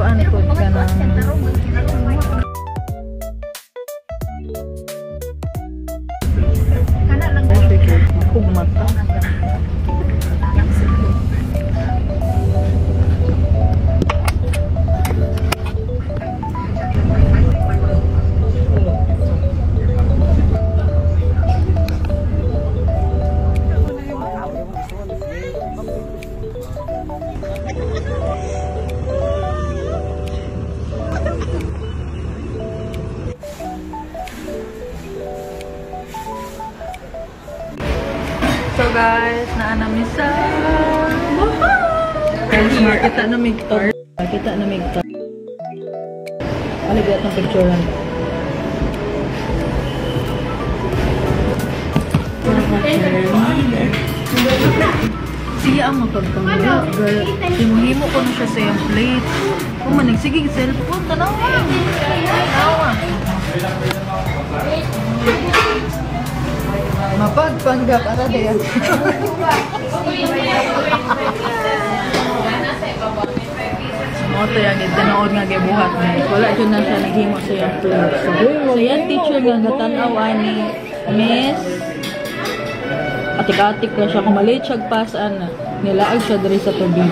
kuan ko ka na. Kana lang Akong mata. So guys, naanami sa guys, makita na may tar. Makita na may tar. Aligat ng picturean. Siya ang magpagpangula. Girl, himuhimo ko na siya sa yung plate. Kung manig, sige, cellphone. Tanawa. Tanawa. Mapagpanggap. Ara na yan. Moto yan. Tanood nga gibuhat na. Wala dyan na siya naghimo sa yung plate. So yan, teacher nga natanawa ni Miss. Atik-atik na siya. Kung maliit siya pasaan na. Nilaag siya dari sa tubig.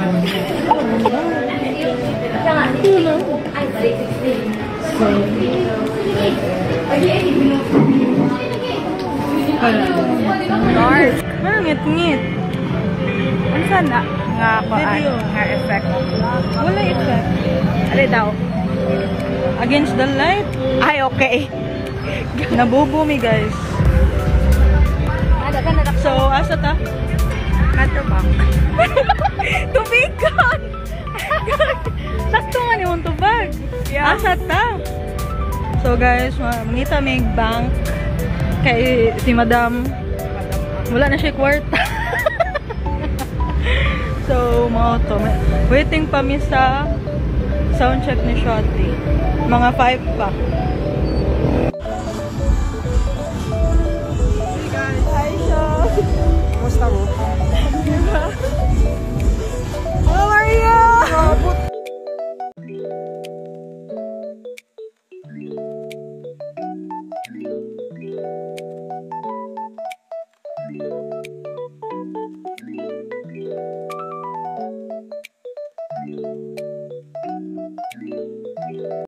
Dark. Ngit-ngit. Ano sana? Nga paan? Nga effect. Wala effect. Ano daw? Against the light. Ay, okay. Nabubumi guys. So, asa ta? Matubang. Tubigan! Sakto nga ni mong tubag. Yeah. Asa ta? So guys, mangita may bank kay si madam. Wala na siya kwarta. So, mga to. Waiting pa mi sa sound check ni Shotty. Mga 5 pa. Hey guys, hi Shot! Kumusta mo? How are you?